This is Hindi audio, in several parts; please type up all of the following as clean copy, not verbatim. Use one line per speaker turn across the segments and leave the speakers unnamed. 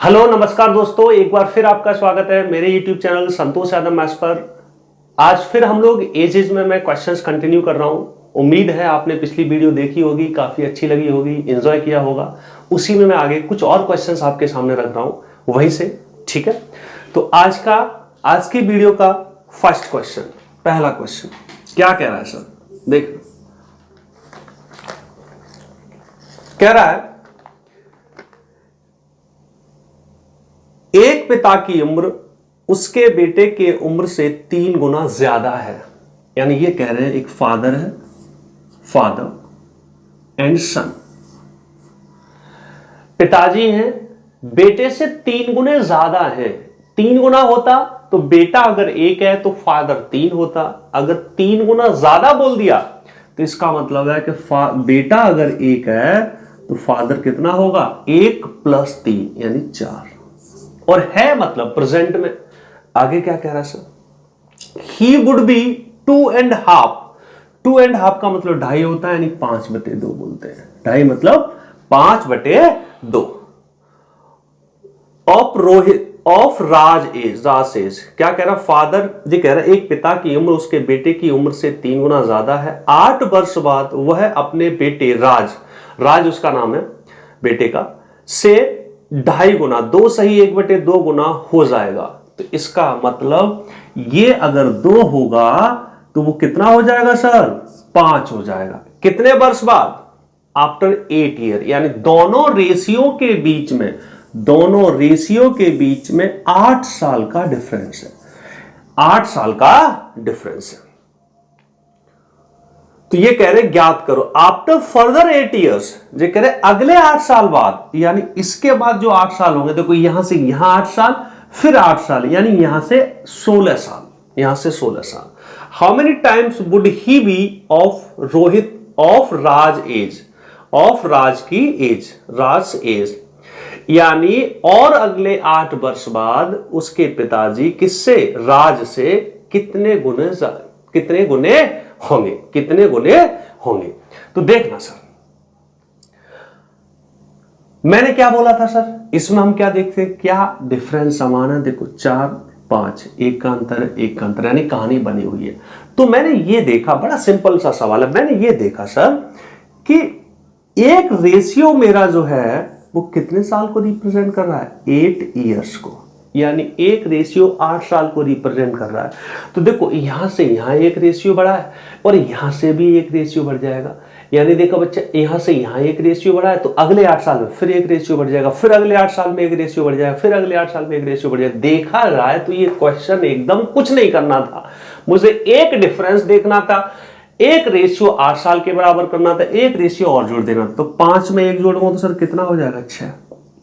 हेलो नमस्कार दोस्तों, एक बार फिर आपका स्वागत है मेरे YouTube channel Santosh Yadav maths पर। आज फिर हम लोग एजेस में मैं क्वेश्चंस कंटिन्यू कर रहा हूं। उम्मीद है आपने पिछली वीडियो देखी होगी, काफी अच्छी लगी होगी, एंजॉय किया होगा। उसी में मैं आगे कुछ और क्वेश्चंस आपके सामने रख रहा हूं वहीं से, ठीक है। तो आज की वीडियो का फर्स्ट क्वेश्चन, पहला क्वेश्चन क्या कह रहा है सर, देख कह रहा है एक पिता की उम्र उसके बेटे के उम्र से 3 गुना ज्यादा है। यानी ये कह रहे हैं एक फादर है, फादर एंड सन, पिताजी हैं, बेटे से 3 गुने ज्यादा है। 3 गुना होता तो बेटा अगर 1 है तो फादर 3 होता। अगर 3 गुना ज्यादा बोल दिया तो इसका मतलब है कि बेटा अगर 1 है तो फादर कितना होगा, 1 + 3 यानी 4। और है मतलब प्रेजेंट में। आगे क्या कह रहा है सर, ही वुड बी 2.5। 2.5 का मतलब 2.5 होता है, यानी 5/2 बोलते हैं। 2.5 मतलब 5/2 ऑफ राज एज। क्या कह रहा फादर जी, कह रहा एक पिता की उम्र उसके बेटे की उम्र से 3 गुना ज्यादा है। 8 वर्ष बाद वह अपने बेटे राज उसका नाम है बेटे का, से 2.5 गुना, 2 सही 1/2 गुना हो जाएगा। तो इसका मतलब ये अगर 2 होगा तो वो कितना हो जाएगा सर, 5 हो जाएगा। कितने वर्ष बाद, आफ्टर 8 ईयर। यानी दोनों रेशियो के बीच में 8 साल का डिफरेंस है। 8 साल का डिफरेंस है। तो ये कह रहे ज्ञात करो आफ्टर फर्दर 8 ईयर्स। ये कह रहे अगले 8 साल बाद, यानी इसके बाद जो 8 साल होंगे, देखो यहां से यहां 8 साल, फिर 8 साल, यानी यहां से 16 साल, यहां से 16 साल। How many times would he be of Raj age, of Raj की एज, राज एज। यानी और अगले 8 वर्ष बाद उसके पिताजी किससे, राज से कितने गुने होंगे। तो देखना सर, मैंने क्या बोला था सर, इसमें हम क्या देखते हैं, क्या डिफरेंस समान है। देखो 4 5, 1 का अंतर, यानी कहानी बनी हुई है। तो मैंने ये देखा, बड़ा सिंपल सा सवाल है, मैंने ये देखा सर कि एक रेशियो मेरा जो है वो कितने साल को रिप्रेजेंट कर रहा है, 8 ईयर्स को। यानी एक रेशियो 8 साल को रिप्रेजेंट कर रहा है। तो देखो यहां से यहां एक रेशियो बढ़ा है और यहां से भी एक रेशियो बढ़ जाएगा। यानी देखो बच्चा, यहां से यहां एक रेशियो बढ़ा है तो अगले 8 साल में फिर एक रेशियो बढ़ जाएगा, फिर अगले 8 साल में एक रेशियो बढ़ जाएगा, फिर अगले 8 साल में एक रेशियो बढ़ जाएगा। देखा रहा है तो ये क्वेश्चन एकदम कुछ नहीं करना था, मुझे एक डिफरेंस देखना था, एक रेशियो 8 साल के बराबर करना था, एक रेशियो और जोड़ देना था। तो 5 में 1 जोड़ूंगा तो सर कितना हो जाएगा, 6।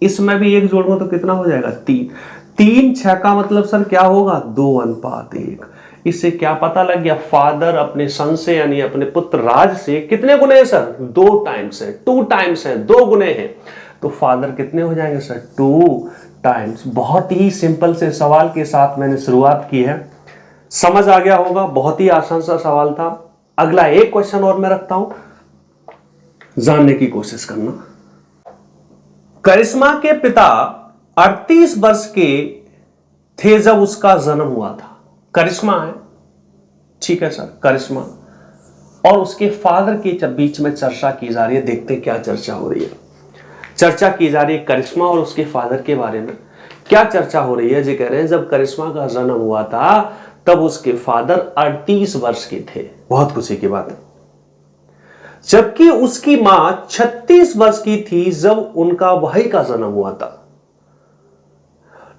इसमें भी 1 जोड़ूंगा तो कितना हो जाएगा, 3। 3 6 का मतलब सर क्या होगा, 2:1। इससे क्या पता लग गया, फादर अपने सन से यानी अपने पुत्र राज से कितने गुने हैं सर, 2 टाइम्स है, 2 टाइम्स है, 2 गुने हैं। तो फादर कितने हो जाएंगे सर, 2 टाइम्स। बहुत ही सिंपल से सवाल के साथ मैंने शुरुआत की है, समझ आ गया होगा, बहुत ही आसान सा सवाल था। अगला एक क्वेश्चन और मैं रखता हूं, जानने की कोशिश करना। करिश्मा के पिता 38 वर्ष के थे जब उसका जन्म हुआ था। करिश्मा है, ठीक है सर, करिश्मा और उसके फादर के बीच में चर्चा की जा रही है। देखते क्या चर्चा हो रही है। चर्चा की जा रही है करिश्मा और उसके फादर के बारे में। क्या चर्चा हो रही है, जी कह रहे हैं जब करिश्मा का जन्म हुआ था तब उसके फादर 38 वर्ष के थे। बहुत खुशी की बात है। जबकि उसकी मां 36 वर्ष की थी जब उनका भाई का जन्म हुआ था।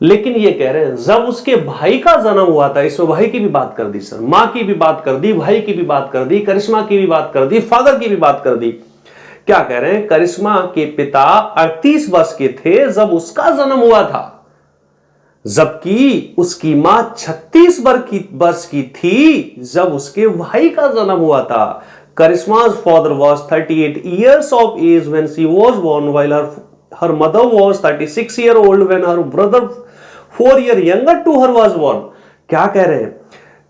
लेकिन ये कह रहे हैं जब उसके भाई का जन्म हुआ था, इसमें भाई की भी बात कर दी सर, मां की भी बात कर दी, भाई की भी बात कर दी, करिश्मा की भी बात कर दी, फादर की भी बात कर दी। क्या कह रहे हैं, करिश्मा के पिता 38 वर्ष के थे जब उसका जन्म हुआ था, जबकि उसकी मां 36 वर्ष की थी जब उसके भाई का जन्म हुआ था। Karisma's father was 38 years of age when she was born, while her mother was 36 year old when her brother 4 year younger to her was born। क्या कह रहे हैं,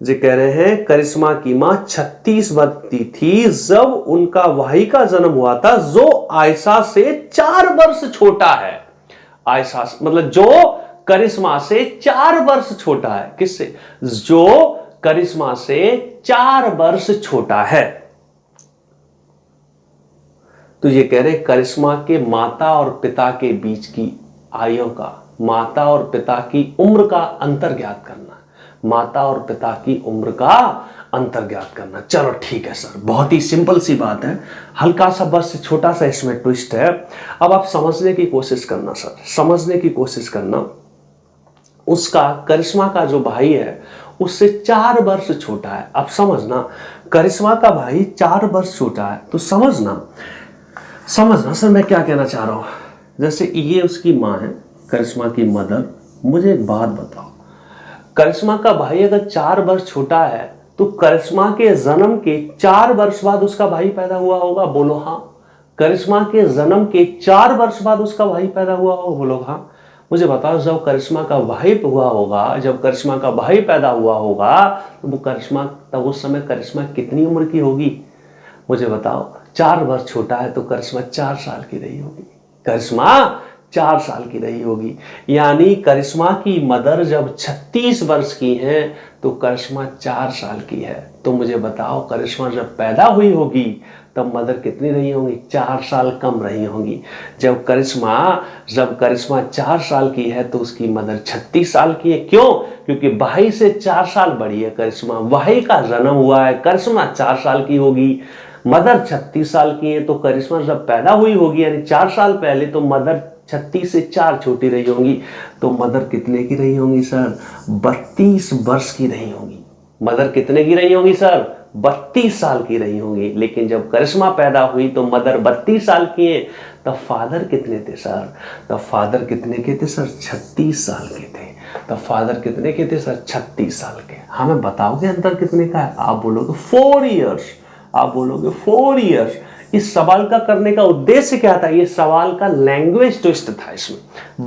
जी कह रहे हैं करिश्मा की मां 36 वर्ष की थी जब उनका भाई का जन्म हुआ था, जो आयशा से 4 वर्ष छोटा है। आयशा मतलब जो करिश्मा से 4 वर्ष छोटा है। किससे? जो करिश्मा से 4 वर्ष छोटा है। तो ये कह रहे करिश्मा के माता और पिता के बीच की आयु का, माता और पिता की उम्र का अंतर ज्ञात करना। माता और पिता की उम्र का अंतर ज्ञात करना। चलो ठीक है सर, बहुत ही सिंपल सी बात है, हल्का सा बस छोटा सा इसमें ट्विस्ट है। अब आप समझने की कोशिश करना सर, समझने की कोशिश करना। उसका करिश्मा का जो भाई है उससे 4 वर्ष छोटा है। अब समझना, करिश्मा का भाई 4 वर्ष छोटा है, तो समझना सर मैं क्या कहना चाह रहा हूं। जैसे ये उसकी माँ है, करिश्मा की मदर। मुझे एक बात बताओ, करिश्मा का भाई अगर 4 वर्ष छोटा है तो करिश्मा के जन्म के 4 वर्ष बाद उसका भाई पैदा हुआ होगा? बोलो हाँ। करिश्मा के जन्म के 4 वर्ष बाद उसका भाई पैदा हुआ होगा? बोलो हाँ। मुझे बताओ, जब करिश्मा का भाई हुआ होगा, जब करिश्मा का भाई पैदा हुआ होगा तो वो करिश्मा, तब उस समय करिश्मा कितनी उम्र की होगी? मुझे बताओ, 4 वर्ष छोटा है तो करिश्मा 4 साल की रही होगी। करिश्मा 4 साल की रही होगी। यानी करिश्मा की मदर जब 36 वर्ष की है तो करिश्मा 4 साल की है। तो मुझे बताओ, करिश्मा जब पैदा हुई होगी तब मदर कितनी रही होंगी? 4 साल कम रही होंगी। जब करिश्मा 4 साल की है तो उसकी मदर 36 साल की है। क्यों? क्योंकि भाई से 4 साल बड़ी है करिश्मा। भाई का जन्म हुआ है, करिश्मा 4 साल की होगी, मदर 36 साल की है। तो करिश्मा जब पैदा हुई होगी यानी 4 साल पहले, तो मदर 36 से 4 छोटी रही होंगी। तो मदर कितने की रही होंगी सर? 32 वर्ष की रही होंगी। मदर कितने की रही होंगी सर? 32 साल की रही होंगी। लेकिन जब करिश्मा पैदा हुई तो मदर 32 साल की है। तब फादर कितने थे सर? तब फादर कितने के थे सर? 36 साल के थे। तब फादर कितने के थे सर? 36 साल के। हमें बताओगे अंतर कितने का है? आप बोलोगे 4 इयर्स। आप बोलोगे 4 इयर्स। इस सवाल का करने का उद्देश्य क्या था? ये सवाल का लैंग्वेज ट्विस्ट था, इसमें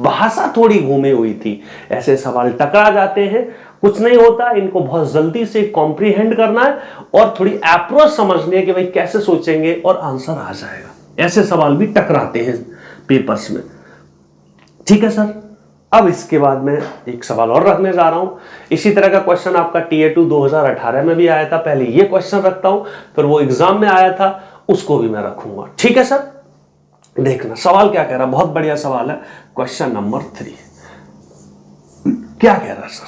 भाषा थोड़ी घूमी हुई थी। ऐसे सवाल टकरा जाते हैं, कुछ नहीं होता, इनको बहुत जल्दी से कॉम्प्रीहेंड करना है और थोड़ी अप्रोच समझनी है कि भाई कैसे सोचेंगे और आंसर आ जाएगा। ऐसे सवाल भी टकराते हैं पेपर्स में। ठीक है सर, अब इसके बाद मैं एक सवाल और रखने जा रहा हूं। इसी तरह का क्वेश्चन आपका TA2 2018 में भी आया था। पहले ये क्वेश्चन रखता हूं, फिर वो एग्जाम में आया था उसको भी मैं रखूंगा। ठीक है सर, देखना सवाल क्या कह रहा है। बहुत बढ़िया सवाल है। क्वेश्चन नंबर 3 क्या कह रहा है सर?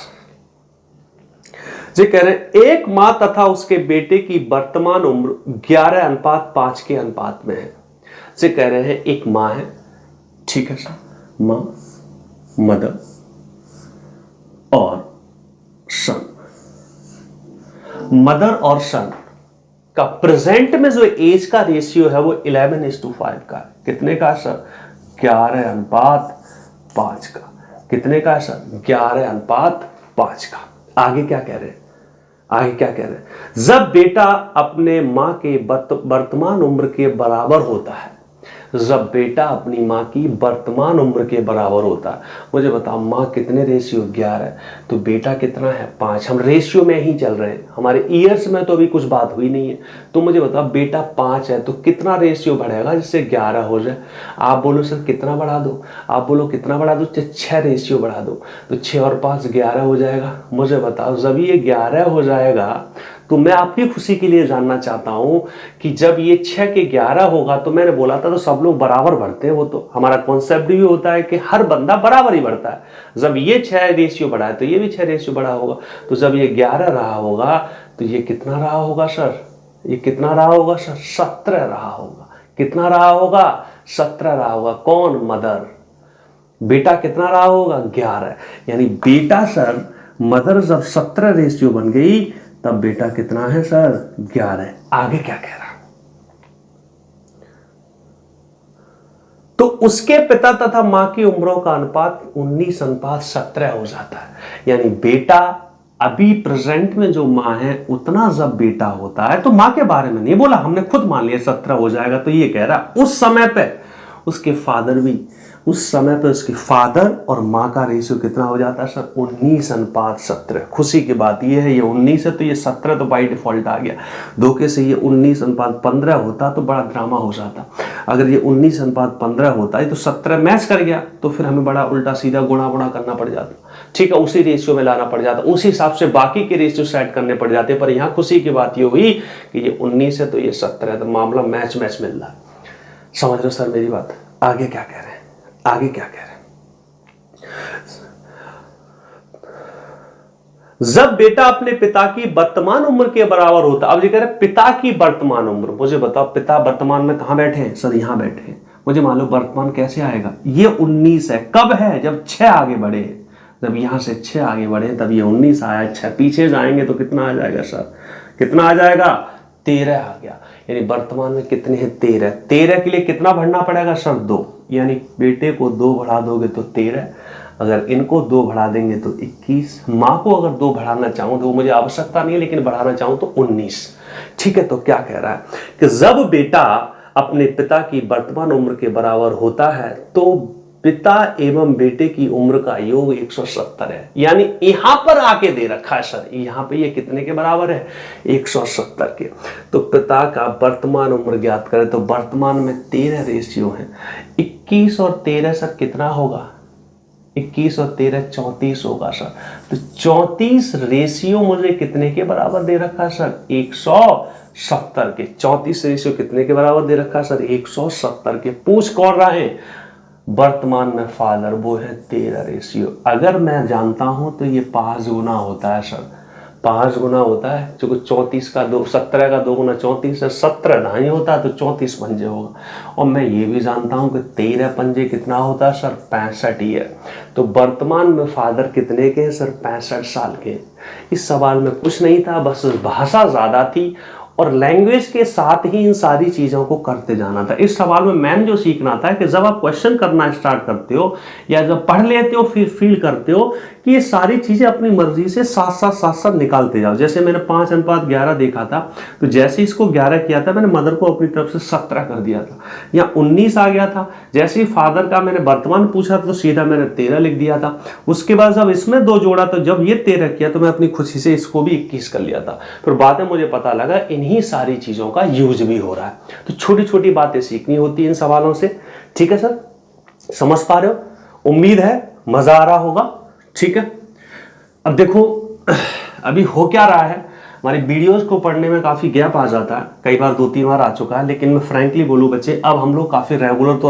जी कह रहे एक मां तथा उसके बेटे की वर्तमान उम्र 11:5 के अनुपात में है। जी कह रहे हैं एक मां है, ठीक है सर, मां, मदर और सन। मदर और सन का प्रेजेंट में जो एज का रेशियो है वो 11:5 का है। कितने का सर? 11:5 का। कितने का सर? 11:5 का। आगे क्या कह रहे हैं? आगे क्या कह रहे हैं? जब बेटा अपने मां के वर्तमान उम्र के बराबर होता है, जब बेटा अपनी मां की वर्तमान उम्र के बराबर होता है। मुझे बताओ, मां कितने रेशियो? 11, तो बेटा कितना है? 5। हम रेशियो में ही चल रहे हैं, हमारे ईयर्स में तो अभी कुछ बात हुई नहीं है। तो मुझे बताओ, बेटा 5 है तो कितना रेशियो बढ़ेगा जिससे 11 हो जाए? आप बोलो सर कितना बढ़ा दो? आप बोलो कितना बढ़ा दो? 6 रेशियो बढ़ा दो, तो 6 और 5 11 हो जाएगा। मुझे बताओ, जब ये 11 हो जाएगा तो मैं आपकी खुशी के लिए जानना चाहता हूं कि जब ये 6 के 11 होगा, तो मैंने बोला था तो सब लोग बराबर बढ़ते हैं। वो तो हमारा कॉन्सेप्ट भी होता है कि हर बंदा बराबर ही बढ़ता है। जब ये 6 रेशियो बढ़ा है तो ये भी 6 रेशियो बढ़ा होगा। तो जब ये 11 रहा होगा तो ये कितना रहा होगा सर? ये कितना रहा होगा सर? 17 रहा होगा। कितना रहा होगा? 17 रहा होगा। कौन? मदर। बेटा कितना रहा होगा? 11। यानी बेटा सर, मदर जब 17 रेशियो बन गई तब बेटा कितना है सर? 11। आगे क्या कह रहा? तो उसके पिता तथा मां की उम्रों का अनुपात 19:17 हो जाता है। यानी बेटा अभी प्रेजेंट में जो मां है उतना जब बेटा होता है, तो मां के बारे में नहीं बोला, हमने खुद मान लिया 17 हो जाएगा। तो ये कह रहा उस समय पे उसके फादर भी उस समय पे उसके फादर और माँ का रेशियो कितना हो जाता है सर? 19:17। खुशी की बात ये है, ये 19 है तो ये 17 तो बाई डिफॉल्ट आ गया। धोखे से ये 19:15 होता तो बड़ा ड्रामा हो जाता। अगर ये 19:15 होता है तो 17 मैच कर गया तो फिर हमें बड़ा उल्टा सीधा गुणा गुणा करना पड़ जाता, ठीक है, उसी रेशियो में लाना पड़ जाता, उसी हिसाब से बाकी के रेशियो सेट करने पड़ जाते। पर यहाँ खुशी की बात ये हुई कि ये 19 है तो ये 17 है, तो मामला मैच मैच मिल रहा है। समझ लो सर मेरी बात? आगे क्या कह रहे हैं, आगे क्या कह रहे हैं? जब बेटा अपने पिता की वर्तमान उम्र के बराबर होता, अब ये कह रहे हैं पिता की वर्तमान उम्र, मुझे बताओ पिता वर्तमान में कहां बैठे हैं सर? यहां बैठे हैं। मुझे मालूम वर्तमान कैसे आएगा, ये 19 है, कब है? जब 6 आगे बढ़े, जब यहां से 6 आगे बढ़े तब ये 19 आया। 6 पीछे जाएंगे तो कितना आ जाएगा सर? कितना आ जाएगा? 13 आ गया। यानी वर्तमान में कितने हैं? 13। 13 के लिए कितना बढ़ना पड़ेगा सर? 2। यानी बेटे को 2 बढ़ा दोगे तो 13, अगर इनको 2 बढ़ा देंगे तो 21, माँ को अगर 2 बढ़ाना चाहूं तो मुझे आवश्यकता नहीं है, लेकिन बढ़ाना चाहूं तो 19। ठीक है, तो क्या कह रहा है कि जब बेटा अपने पिता की वर्तमान उम्र के बराबर होता है तो पिता एवं बेटे की उम्र का योग 170 है। यानी यहां पर आके दे रखा है सर, यहां पे ये कितने के बराबर है? 170 के। तो पिता का वर्तमान उम्र ज्ञात करें तो वर्तमान में 13 रेशियो है। 21 और 13 सर कितना होगा? 21 और 13 34 होगा सर। तो 34 रेशियो मुझे कितने के बराबर दे रखा है सर? 170 के। 34 रेशियो कितने के बराबर दे रखा है सर? 170 के। पूछ कौन रहा है? वर्तमान में फादर, वो है 13 रेशियो। अगर मैं जानता हूं तो ये 5 गुना होता है सर, 5 गुना होता है, क्योंकि 34 का 2, 17 का 2 गुना 34 है, 17 ढाई होता है तो 34 पंजे होगा। और मैं ये भी जानता हूं कि 13 पंजे कितना होता है सर? 65 ही है। तो वर्तमान में फादर कितने के हैं सर? 65 साल के। इस सवाल में कुछ नहीं था, बस भाषा ज्यादा थी और लैंग्वेज के साथ ही इन सारी चीजों को करते जाना था। इस सवाल में मैंने जो सीखना था कि जब आप क्वेश्चन करना स्टार्ट करते हो या जब पढ़ लेते हो फिर फील करते हो कि ये सारी चीजें अपनी मर्जी से साथ साथ निकालते जाओ। जैसे मैंने 5:11 देखा था, तो जैसे इसको 11 किया था मैंने मदर को अपनी तरफ से 17 कर दिया था, या 19 आ गया था। जैसे ही फादर का मैंने वर्तमान पूछा तो सीधा मैंने 13 लिख दिया था। उसके बाद जब इसमें 2 जोड़ा तो जब ये 13 किया तो मैं अपनी खुशी से इसको भी 21 कर लिया था। फिर बाद में मुझे पता लगा इन्हीं सारी चीजों का यूज भी हो रहा है। तो छोटी छोटी बातें सीखनी होती है इन सवालों से। ठीक है सर, समझ पा रहे हो? उम्मीद है मजा आ रहा होगा। ठीक है, अब देखो अभी हो क्या रहा है, हमारी वीडियोस को पढ़ने में काफ़ी गैप आ जाता है, कई बार 2-3 बार आ चुका है, लेकिन मैं फ्रैंकली बोलूँ बच्चे, अब हम लोग काफ़ी रेगुलर तो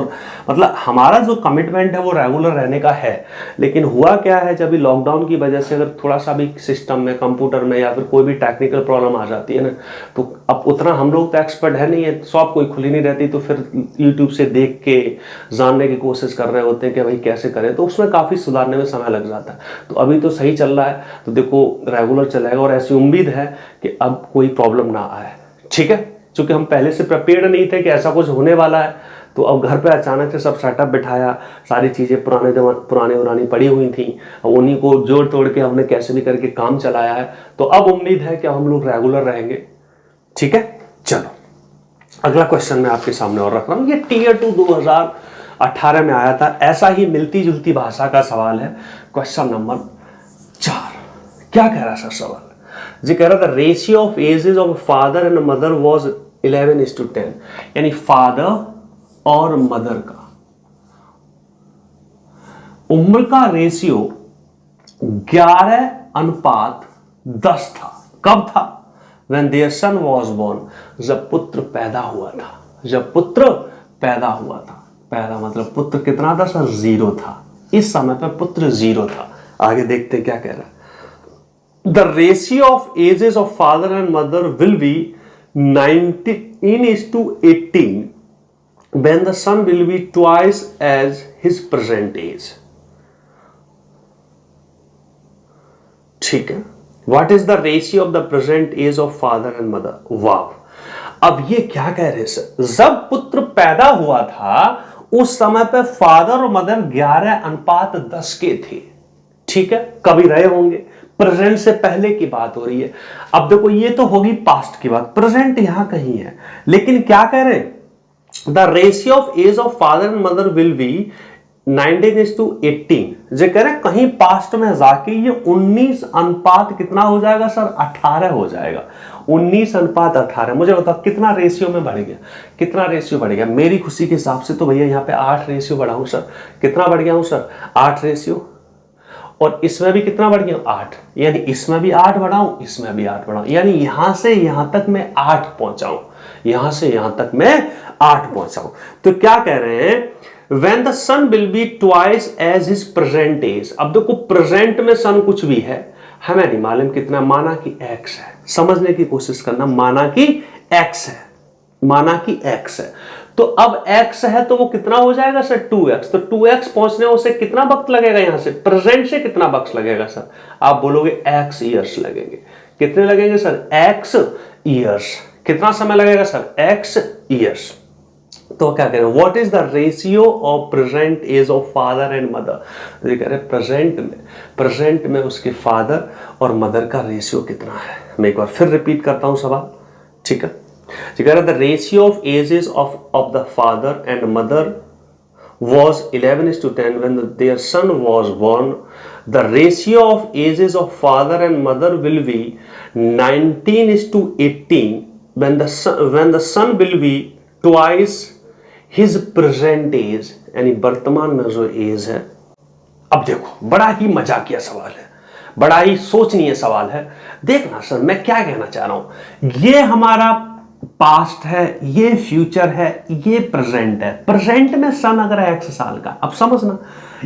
मतलब हमारा जो कमिटमेंट है वो रेगुलर रहने का है। लेकिन हुआ क्या है, जब भी लॉकडाउन की वजह से अगर थोड़ा सा भी सिस्टम में, कंप्यूटर में या फिर कोई भी टेक्निकल प्रॉब्लम आ जाती है ना, तो अब उतना हम लोग तो एक्सपर्ट है नहीं है, शॉप कोई खुली नहीं रहती, तो फिर यूट्यूब से देख के जानने की कोशिश कर रहे होते हैं कि भाई कैसे करें, तो उसमें काफ़ी सुधारने में समय लग जाता है। तो अभी तो सही चल रहा है, तो देखो रेगुलर चलेगा और ऐसी उम्मीद है कि अब कोई प्रॉब्लम ना आए। ठीक है, क्योंकि हम पहले से प्रिपेयर्ड नहीं थे कि ऐसा कुछ होने वाला है, तो अब घर पे अचानक से सब सेटअप बिठाया, सारी चीज़ें पुरानी पड़ी हुई थी, उन्हीं को जोड़ तोड़ के हमने कैसे भी करके काम चलाया है। तो अब उम्मीद है कि हम लोग रेगुलर रहेंगे। ठीक है, चलो अगला क्वेश्चन मैं आपके सामने और रख रहा हूँ। ये टीयर 2 2018 में आया था, ऐसा ही मिलती जुलती भाषा का सवाल है। क्वेश्चन नंबर 4 क्या कह रहा है सर सवाल? जी कह रहा था ratio of ages of father and mother was 11:10, यानी फादर और मदर का उम्र का रेशियो 11:10 था। कब था? When their son was born, जब पुत्र पैदा हुआ था। जब पुत्र पैदा हुआ था, पैदा मतलब पुत्र कितना था सर? 0 था। इस समय पर पुत्र 0 था। आगे देखते क्या कह रहा है। The ratio of ages of father and mother will be 19:18 when the son will be twice as his present age. ठीक है, What is the ratio of the present age of father and mother? वाव, अब ये क्या कह रहे सर? जब पुत्र पैदा हुआ था उस समय पे फादर और मदर 11:10 के थे। ठीक है, कभी रहे होंगे, प्रेजेंट से पहले की बात हो रही है। अब देखो ये तो होगी पास्ट की बात, प्रेजेंट यहां कहीं है, लेकिन क्या कह रहे हैं? The ratio of age of father and mother will be 19:18 जो कह रहे हैं कहीं पास्ट में जाके ये 19 अनुपात कितना हो जाएगा सर, 18 हो जाएगा। 19 अनुपात 18, मुझे बताओ कितना रेशियो में बढ़ गया, कितना रेशियो बढ़ गया? मेरी खुशी के हिसाब से तो भैया यहाँ पे 8 रेशियो बढ़ा हूं सर। कितना बढ़ गया हूं सर? 8 रेशियो। और इसमें भी कितना बढ़ गया? 8। यानी इसमें भी 8 बढ़ाऊं, इसमें भी 8 बढ़ाऊं, यानी यहां से यहां तक मैं 8 पहुंचाऊं, यहां से यहां तक मैं 8 पहुंचाऊं। तो क्या कह रहे हैं? When the sun will be twice as his present age। अब देखो प्रेजेंट में सन कुछ भी है, हमें नहीं मालूम कितना, माना कि x है, समझने की कोशिश करना, माना कि x है, माना कि x है, तो अब x है तो वो कितना हो जाएगा सर? 2x। तो 2x पहुंचने में उसे कितना वक्त लगेगा? यहां से प्रेजेंट से कितना वक्त लगेगा सर? आप बोलोगे x ईयर्स लगेंगे। कितने लगेंगे सर? x years. कितना समय लगेगा सर? x years. तो क्या कह रहे हैं? What is the ratio of present age of father and mother? तो ये कह रहे हैं प्रेजेंट में उसके फादर और मदर का रेशियो कितना है। मैं एक बार फिर रिपीट करता हूं सवाल, ठीक है? तो कह रहा है the ratio of ages of the father and mother was 11:10 when their son was born. The ratio of ages of father and mother will be 19:18 when the son will be twice his present age, यानी वर्तमान में जो एज है। अब देखो बड़ा ही मजाकिया सवाल है, बड़ा ही सोचनीय सवाल है। देखना सर मैं क्या कहना चाह रहा हूं, ये हमारा पास्ट है, ये फ्यूचर है, ये प्रेजेंट है। प्रेजेंट में सन अगर है x साल का, अब समझना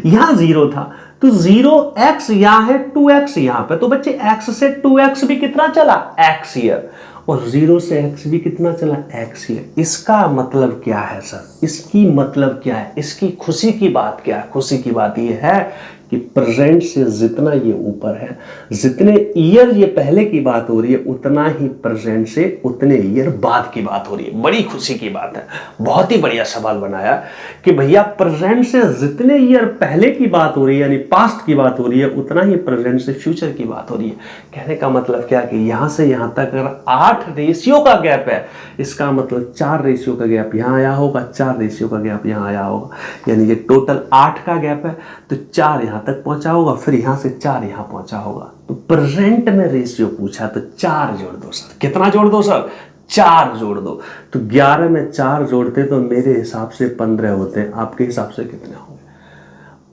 यहां 0 था तो 0x यहां है, 2x यहां पे, तो बच्चे x से 2x भी कितना चला? x year. और 0 से x भी कितना चला? x year. इसका मतलब क्या है सर? इसकी मतलब क्या है? इसकी खुशी की बात क्या है? खुशी की बात ये है कि प्रेजेंट से जितना ये ऊपर है, जितने ईयर ये पहले की बात हो रही है, उतना ही प्रेजेंट से उतने ईयर बाद की बात हो रही है। बड़ी खुशी की बात है। बहुत ही बढ़िया सवाल बनाया कि भैया प्रेजेंट से जितने ईयर पहले की बात हो रही है, यानी पास्ट की बात हो रही है, उतना ही प्रेजेंट से फ्यूचर की बात हो रही है। कहने का मतलब क्या कि यहां से यहां तक अगर 8 रेशियो का गैप है, इसका मतलब 4 रेशियो का गैप यहां आया होगा, 4 रेशियो का गैप यहां आया होगा, यानी ये टोटल 8 का गैप है, तो 4 यहां तक पहुंचा होगा, फिर यहां से 4 यहां पहुंचा होगा। तो प्रेजेंट में रेशियो पूछा तो 4 जोड़ दो सर। कितना जोड़ दो सर? 4 जोड़ दो। तो 11 में 4 जोड़ते तो मेरे हिसाब से 15 होते हैं, आपके हिसाब से कितने होंगे?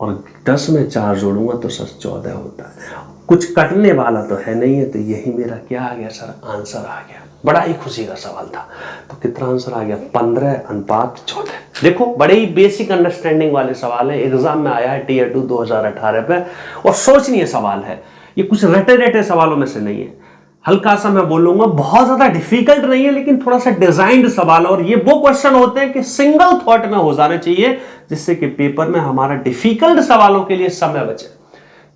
और 10 में 4 जोड़ूंगा तो सर 14 होता है। कुछ कटने वाला तो है नहीं है, तो यही मेरा क्या आ गया सर? आंसर आ गया। बड़ा ही खुशी का सवाल था। तो कितना आंसर आ गया? 15:14। देखो बड़े ही बेसिक अंडरस्टैंडिंग वाले सवाल है, एग्जाम में आया है Tier 2 2018 पे, और सोचनीय सवाल है। ये कुछ रटे रटे सवालों में से नहीं है। हल्का सा मैं बोलूंगा, बहुत ज्यादा डिफिकल्ट नहीं है, लेकिन थोड़ा सा डिजाइंड सवाल है। और ये वो क्वेश्चन होते हैं कि सिंगल थॉट में हो जाने चाहिए, जिससे कि पेपर में हमारा डिफिकल्ट सवालों के लिए समय बचे।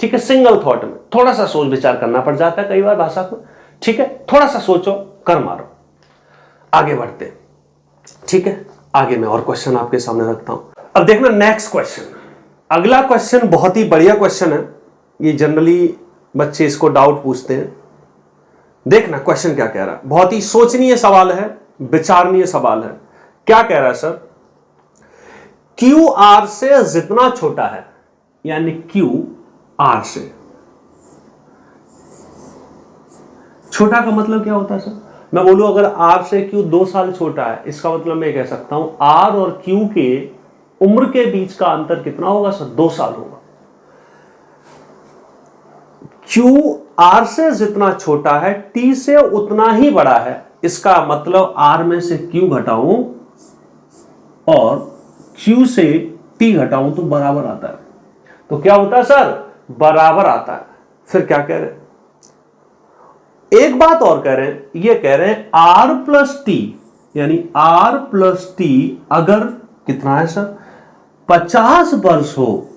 ठीक है, सिंगल थॉट में थोड़ा सा सोच विचार करना पड़ जाता है कई बार भाषा को। ठीक है, थोड़ा सा सोचो, कर मारो, आगे बढ़ते। ठीक है, आगे मैं और क्वेश्चन आपके सामने रखता हूं। अब देखना नेक्स्ट क्वेश्चन। अगला क्वेश्चन बहुत ही बढ़िया क्वेश्चन है। ये जनरली बच्चे इसको डाउट पूछते हैं। देखना क्वेश्चन क्या कह रहा है। बहुत ही सोचनीय सवाल है, विचारणीय सवाल है। क्या कह रहा है सर? क्यू आर से जितना छोटा है, यानी क्यू आर से छोटा का मतलब क्या होता है सर? मैं बोलूं अगर आर से क्यू 2 साल छोटा है, इसका मतलब मैं कह सकता हूं आर और क्यू के उम्र के बीच का अंतर कितना होगा सर? 2 साल होगा। क्यू आर से जितना छोटा है, टी से उतना ही बड़ा है। इसका मतलब आर में से क्यू घटाऊं और क्यू से टी घटाऊं तो बराबर आता है। तो क्या होता है सर? बराबर आता है। फिर क्या कह रहे हैं? एक बात और कह रहे हैं, ये कह रहे हैं आर प्लस टी, यानी आर प्लस टी अगर कितना है सर? 50 वर्ष हो,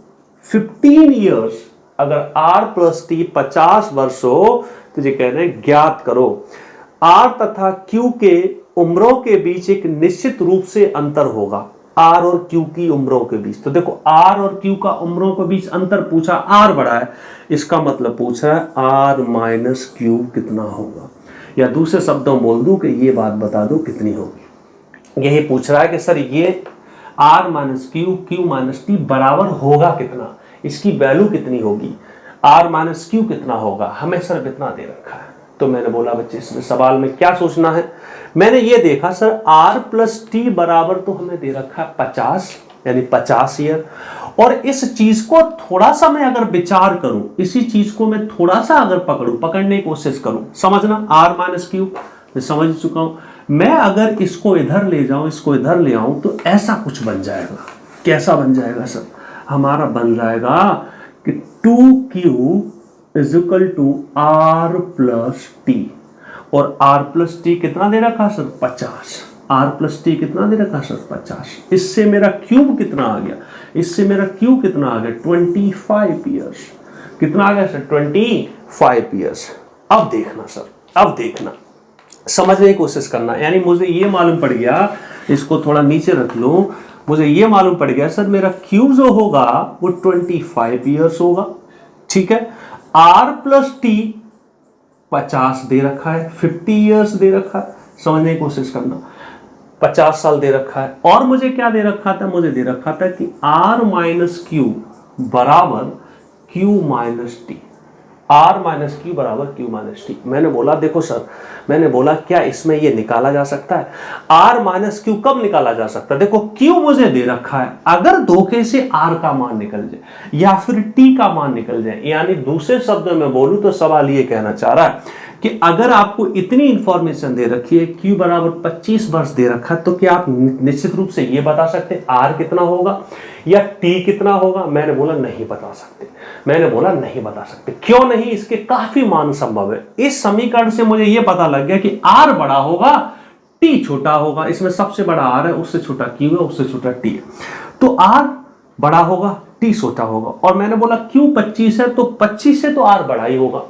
15 ईयर्स, अगर आर प्लस टी 50 वर्ष हो, तो ये कह रहे हैं ज्ञात करो आर तथा क्यू के उम्रों के बीच एक निश्चित रूप से अंतर होगा, आर और क्यू की उम्रों के बीच। तो देखो आर और क्यू का उम्रों के बीच अंतर पूछा, आर बड़ा है, इसका मतलब पूछ रहा है आर माइनस क्यू कितना होगा, या दूसरे शब्दों बोल दूं कि ये बात बता दो कितनी होगी। यही पूछ रहा है कि सर ये R minus Q, Q minus T बराबर होगा कितना, इसकी वैल्यू कितनी होगी, आर माइनस क्यू कितना होगा, हमें सिर्फ इतना दे रखा है। तो मैंने बोला बच्चे इसमें सवाल में क्या सोचना है, मैंने ये देखा सर आर प्लस टी बराबर तो हमें दे रखा है 50 यानी 50 ईयर, और इस चीज को थोड़ा सा मैं अगर विचार करूं, इसी चीज को मैं थोड़ा सा अगर पकड़ने की कोशिश करूं, समझना आर माइनस क्यू मैं समझ चुका हूं, मैं अगर इसको इधर ले जाऊं, इसको इधर ले आऊं तो ऐसा कुछ बन जाएगा। कैसा बन जाएगा सर, हमारा बन जाएगा कि 2q is equal to R plus T, और आर प्लस टी कितना दे रखा सर 50, आर प्लस टी कितना दे रखा सर 50, इससे मेरा क्यूब कितना आ गया, इससे मेरा क्यूब कितना आ गया 25 ईयर्स, कितना आ गया सर 25 ईयर्स। अब देखना सर, अब देखना, समझने की कोशिश करना, यानी मुझे ये मालूम पड़ गया, इसको थोड़ा नीचे रख लो, मुझे ये मालूम पड़ गया सर मेरा क्यूब जो होगा वो 25 ईयर्स होगा, ठीक है। आर प्लस टी 50 दे रखा है, 50 ईयर्स दे रखा है, समझने की कोशिश करना, 50 साल दे रखा है, और मुझे क्या दे रखा था, मुझे दे रखा था कि आर माइनस क्यू बराबर Q minus T, R minus Q बराबर क्यू माइनस टी। मैंने बोला देखो सर, मैंने बोला क्या इसमें ये निकाला जा सकता है, आर माइनस क्यू कब निकाला जा सकता है, देखो क्यू मुझे दे रखा है, अगर धोखे से आर का मान निकल जाए या फिर टी का मान निकल जाए, यानी दूसरे शब्दों में बोलूं तो सवाल ये कहना चाह रहा है कि अगर आपको इतनी इंफॉर्मेशन दे रखी है, Q बराबर 25 वर्ष दे रखा है, तो क्या आप निश्चित रूप से ये बता सकते हैं R कितना होगा या T कितना होगा? मैंने बोला नहीं बता सकते, मैंने बोला नहीं बता सकते। क्यों नहीं? इसके काफी मान संभव है। इस समीकरण से मुझे ये पता लग गया कि R बड़ा होगा, T छोटा होगा। इसमें सबसे बड़ा R है, उससे छोटा Q है, उससे छोटा T है। तो R बड़ा होगा, T छोटा होगा। और मैंने बोला Q 25 है, तो 25 से तो R बड़ा ही होगा।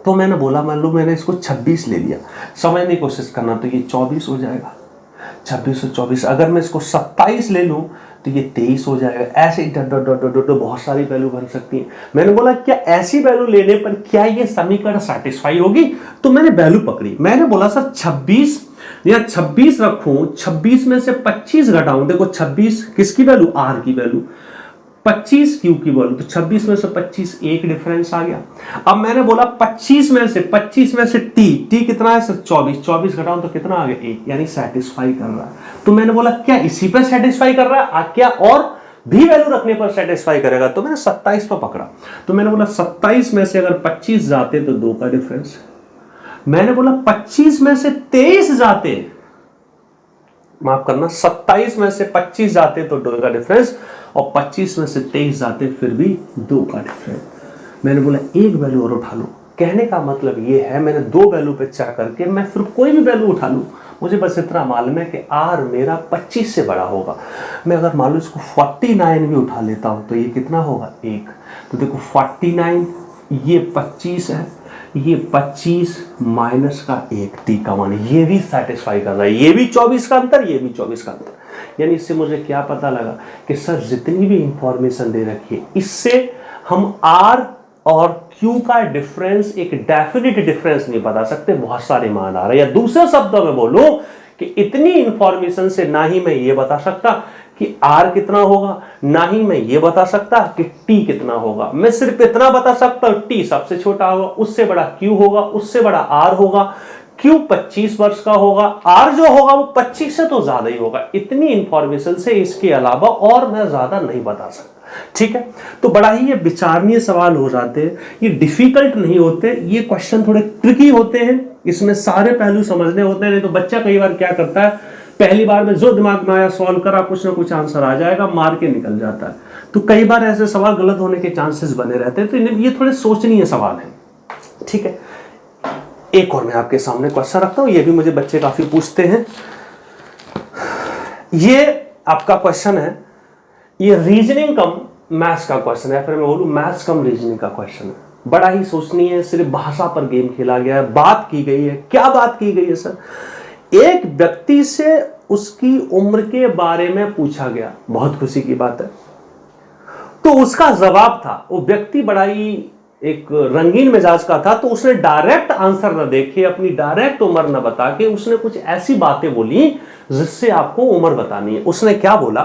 तो मैंने बोला मान लो मैंने इसको 26 ले लिया, समझने की कोशिश करना, तो ये 24 हो जाएगा। 26 और 24, अगर मैं इसको 27 ले लूं तो ये 23 हो जाएगा। ऐसे ही बहुत सारी वैल्यू बन सकती है। मैंने बोला क्या ऐसी वैल्यू लेने पर क्या ये समीकरण सेटिस्फाई होगी? तो मैंने वैल्यू पकड़ी। मैंने बोला सर 26 या 26 रखूं, 26 में से 25 घटाऊं। देखो 26 किसकी वैल्यू? आर की वैल्यू। 25 क्यू की वैल्यू, तो 26 में से 25 एक डिफरेंस आ गया। अब मैंने बोला 25 में से टी कितना है सर? 24 घटाऊं तो कितना आ गया? 1, यानी सेटिस्फाई कर रहा है। तो मैंने बोला क्या इसी पर सेटिस्फाई कर रहा है, क्या और भी वैल्यू रखने पर सेटिस्फाई करेगा? तो मैंने 27 पर पकड़ा। तो मैंने बोला 27 में से अगर 25 जाते तो 2 का डिफरेंस। मैंने बोला 25 में से 23 जाते, माफ करना, 27 में से 25 जाते तो 2 का डिफरेंस, और 25 में से 23 जाते फिर भी 2 का डिफरेंस। मैंने बोला एक वैल्यू और उठा लो। कहने का मतलब ये है मैंने 2 वैल्यू पे चेक करके मैं फिर कोई भी वैल्यू उठा लूं, मुझे बस इतना मालूम है कि आर मेरा 25 से बड़ा होगा। मैं अगर मान लो इसको 49 भी उठा लेता हूं तो ये कितना होगा? 1। तो देखो 49, ये 25 है, ये 25 माइनस का 1 टी का मान, ये भी सेटिस्फाई कर रहा है। ये भी 24 का अंतर, ये भी 24 का अंतर। यानी इससे मुझे क्या पता लगा कि सर जितनी भी इंफॉर्मेशन दे रखी है, इससे हम आर और क्यू का डिफरेंस, एक डेफिनेट डिफरेंस नहीं बता सकते, बहुत सारे मान आ रहे हैं। या दूसरे शब्दों में बोलूं कि इतनी इंफॉर्मेशन से ना ही मैं ये बता सकता कि R कितना होगा, ना ही मैं ये बता सकता कि T कितना होगा। मैं सिर्फ इतना बता सकता हूं T सबसे छोटा होगा, उससे बड़ा Q होगा, उससे बड़ा R होगा। Q 25 वर्ष का होगा, R जो होगा वो 25 से तो ज्यादा ही होगा। इतनी इंफॉर्मेशन से इसके अलावा और मैं ज्यादा नहीं बता सकता। ठीक है, तो बड़ा ही ये विचारणीय सवाल हो जाते हैं, ये डिफिकल्ट नहीं होते, ये क्वेश्चन थोड़े ट्रिकी होते हैं, इसमें सारे पहलू समझने होते हैं। नहीं तो बच्चा कई बार क्या करता है, पहली बार में जो दिमाग में आया सॉल्व करा, कुछ ना कुछ आंसर आ जाएगा, मार के निकल जाता है। तो कई बार ऐसे सवाल गलत होने के चांसेस बने रहते हैं, तो ये थोड़े सोचनीय सवाल है। ठीक है, एक और मैं आपके सामने क्वेश्चन रखता हूं, ये भी मुझे बच्चे काफी पूछते हैं। ये आपका क्वेश्चन है, ये रीजनिंग कम मैथ्स का क्वेश्चन है, फिर मैं बोलूं मैथ्स कम रीजनिंग का क्वेश्चन है। बड़ा ही सोचनीय है, सिर्फ भाषा पर गेम खेला गया है, बात की गई है। क्या बात की गई है सर? एक व्यक्ति से उसकी उम्र के बारे में पूछा गया, बहुत खुशी की बात है। तो उसका जवाब था, वो व्यक्ति बड़ा ही एक रंगीन मिजाज का था, तो उसने डायरेक्ट आंसर न देखे, अपनी डायरेक्ट उम्र न बता के उसने कुछ ऐसी बातें बोली जिससे आपको उम्र बतानी है। उसने क्या बोला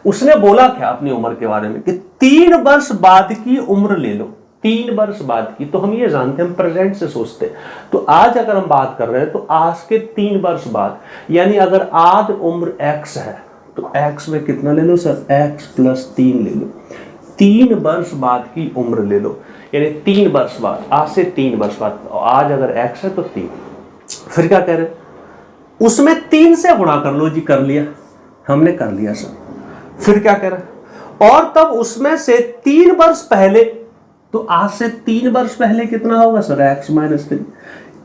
उसने बोला क्या अपनी उम्र के बारे में कि 3 वर्ष बाद की उम्र ले लो, 3 वर्ष बाद की। तो हम ये जानते हैं, हम प्रेजेंट से सोचते हैं। तो आज अगर हम बात कर रहे हैं तो आज के 3 वर्ष बाद, यानी अगर आज उम्र x है तो x में कितना ले लो सर, x + 3 ले लो। 3 वर्ष बाद की उम्र ले लो, यानी 3 वर्ष बाद, आज से 3 वर्ष बाद। आज अगर x है तो 3, फिर क्या कह रहे हैं, उसमें 3 से गुणा कर लो जी। कर लिया, हमने कर लिया सर। फिर क्या कह रहा है, और तब उसमें से 3 वर्ष पहले, तो आज से 3 वर्ष पहले कितना होगा सर, x - 3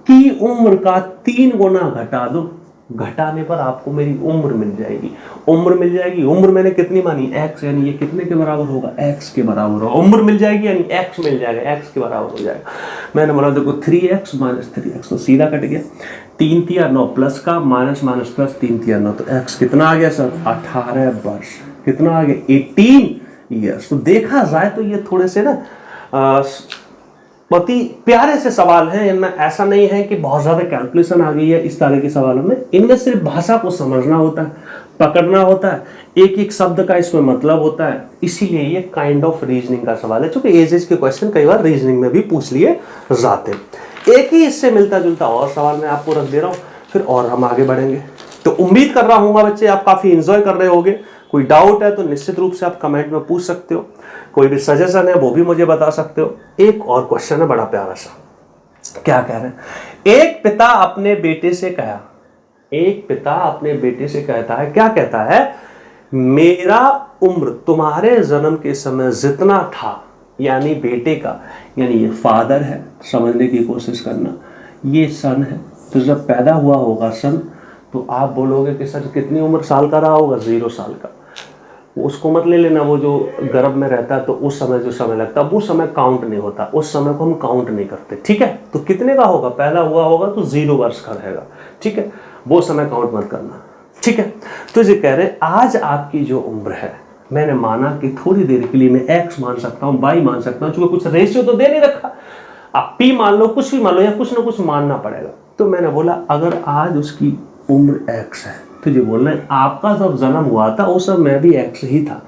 की उम्र का 3 गुना घटा दो। घटाने पर आपको मेरी उम्र मिल जाएगी। उम्र मिल जाएगी, उम्र मैंने कितनी मानी, x, यानी ये कितने के बराबर होगा, x के बराबर होगा। उम्र मिल जाएगी यानी x मिल जाएगा, x के बराबर हो जाएगा। मैंने बोला देखो 3x - 3x, तो सीधा कट गया। 3 × 9 प्लस का, माइनस माइनस प्लस, 3 × 9, तो x कितना आ गया सर, 18 वर्ष। कितना आ गया, 18 ईयर्स। तो देखा जाए तो ये थोड़े से ना बहुत ही प्यारे से सवाल हैं। इनमें ऐसा नहीं है कि बहुत ज्यादा कैलकुलेशन आ गई है इस तरह के सवालों में। इनमें सिर्फ भाषा को समझना होता है, पकड़ना होता है, एक एक शब्द का इसमें मतलब होता है। इसीलिए ये काइंड ऑफ रीजनिंग का सवाल है, क्योंकि एज के क्वेश्चन कई बार रीजनिंग में भी पूछ लिए जाते हैं। एक ही इससे मिलता जुलता और सवाल मैं आपको रख दे रहा हूँ, फिर और हम आगे बढ़ेंगे। तो उम्मीद कर रहा हूँ बच्चे आप काफी इंजॉय कर रहे होंगे। कोई डाउट है तो निश्चित रूप से आप कमेंट में पूछ सकते हो, कोई भी सजेशन है वो भी मुझे बता सकते हो। एक और क्वेश्चन है बड़ा प्यारा सा, क्या कह रहे हैं, एक पिता अपने बेटे से कहा, एक पिता अपने बेटे से कहता है, क्या कहता है, मेरा उम्र तुम्हारे जन्म के समय जितना था, यानी बेटे का, यानी ये फादर है, समझने की कोशिश करना, ये सन है। तो जब पैदा हुआ होगा सन, तो आप बोलोगे कि सर कितनी उम्र साल का रहा होगा, 0 साल का। उसको मत ले लेना, वो जो गर्भ में रहता है तो उस समय जो समय लगता है वो समय काउंट नहीं होता, उस समय को हम काउंट नहीं करते, ठीक है। तो कितने का होगा, पैदा हुआ होगा तो 0 वर्ष का रहेगा, ठीक है, वो समय काउंट मत करना, ठीक है। तो ये कह रहे आज आपकी जो उम्र है, मैंने माना कि थोड़ी देर के लिए मैं x मान सकता हूँ, y मान सकता हूँ, क्योंकि कुछ रेशियो तो दे नहीं रखा, आप p मान लो, कुछ भी मान लो, या कुछ ना कुछ मानना पड़ेगा। तो मैंने बोला अगर आज उसकी उम्र x है, तो ये बोलना है आपका जब जन्म हुआ था उस समय मैं भी x ही था।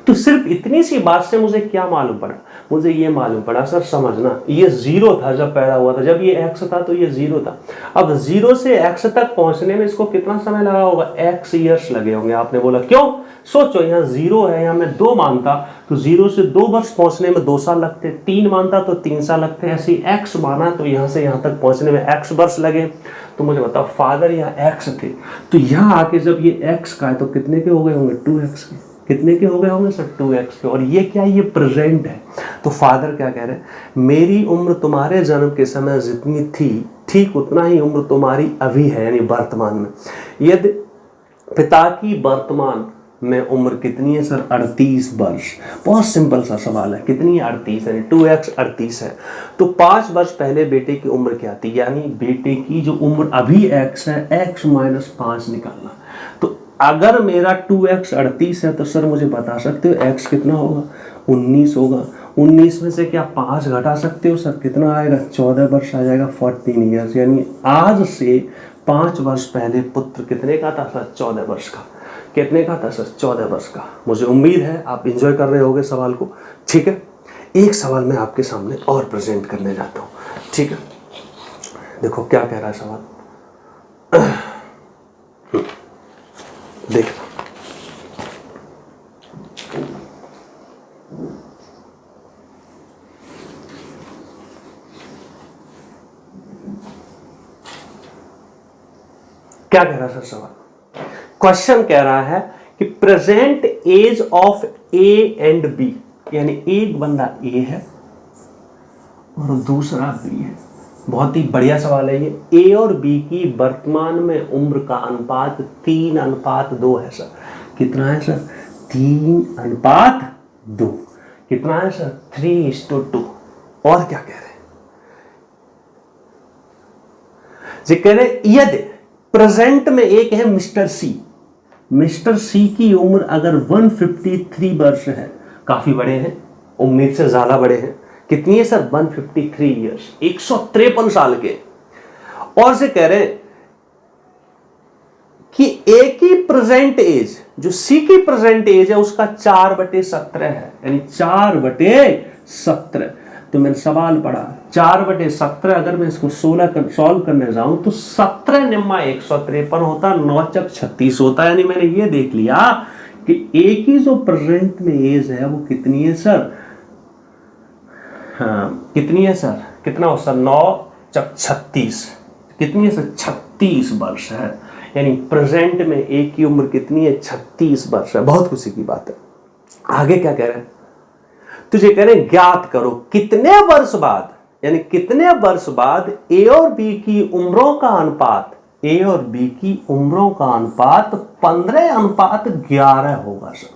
तो सिर्फ इतनी सी बात से मुझे क्या मालूम पड़ा, मुझे ये मालूम पड़ा सर, समझना, ये 0 था जब पैदा हुआ था, जब ये x था तो ये 0 था। अब 0 से x तक पहुंचने में इसको कितना समय लगा होगा, x ईयर्स लगे होंगे। आपने बोला क्यों, सोचो यहाँ 0 है, यहाँ मैं 2 मानता तो 0 से 2 वर्ष पहुंचने में 2 साल लगते, 3 मानता तो 3 साल लगते, ऐसे x माना तो यहाँ से यहाँ तक पहुंचने में x वर्ष लगे। तो मुझे बताओ फादर यहाँ x थे, तो यहाँ आके जब ये x का है तो कितने के हो गए होंगे, 2x के। कितने के हो गए होंगे सर, 2x के। और ये क्या है, ये प्रेजेंट है। तो फादर क्या कह रहे हैं, मेरी उम्र तुम्हारे जन्म के समय जितनी थी ठीक उतना ही उम्र तुम्हारी अभी है, यानी वर्तमान में। यदि पिता की वर्तमान में उम्र कितनी है सर, 38 वर्ष। बहुत सिंपल सा सवाल है, कितनी है, 38, यानी 2x 38 है। तो 5 वर्ष पहले बेटे की उम्र क्या थी, यानी बेटे की जो उम्र अभी x है, x - 5 निकालना। तो अगर मेरा 2x 38 है तो सर मुझे बता सकते हो x कितना होगा, 19 होगा। 19 में से क्या 5 घटा सकते हो सर, कितना आएगा, 14 वर्ष आ जाएगा, 14 ईयर्स। यानी आज से 5 वर्ष पहले पुत्र कितने का था सर, 14 वर्ष का। कितने का था सर, 14 वर्ष का। मुझे उम्मीद है आप एंजॉय कर रहे होगे सवाल को, ठीक है। एक सवाल मैं आपके सामने और प्रेजेंट करने जाता हूँ, ठीक है। देखो क्या कह रहा है सवाल, देखना, क्या कह रहा है सर सवाल, क्वेश्चन कह रहा है कि present age of A and B, यानी एक बंदा ए है और दूसरा बी है। बहुत ही बढ़िया सवाल है ये। ए और बी की वर्तमान में उम्र का अनुपात 3:2 है सर। कितना है सर, 3:2। कितना है सर, 3:2। और क्या कह रहे हैं, जी कह रहे यदि प्रेजेंट में एक है मिस्टर सी, मिस्टर सी की उम्र अगर 153 वर्ष है, काफी बड़े हैं, उम्मीद से ज्यादा बड़े हैं। कितनी है सर, 153 ईयर्स, 153 साल के। और से कह रहे हैं कि ए की प्रेजेंट एज जो सी की प्रेजेंट एज है उसका 4/17 है, यानी 4/17। तो मैंने सवाल पढ़ा 4/17, अगर मैं इसको 16 सॉल्व करने जाऊं तो 17 निम्मा 153 होता, 9 चक 36 होता। यानी मैंने ये देख लिया कि ए की जो प्रेजेंट में एज है वो कितनी है सर, हाँ कितनी है सर, कितना हो सर, 9 चक 36, कितनी है सर, 36 वर्ष है। यानी प्रेजेंट में ए की उम्र कितनी है, 36 वर्ष है। बहुत खुशी की बात है। आगे क्या कह रहे हैं, तुझे कह रहे हैं ज्ञात करो कितने वर्ष बाद, यानी कितने वर्ष बाद ए और बी की उम्रों का अनुपात, ए और बी की उम्रों का अनुपात 15:11 होगा सर।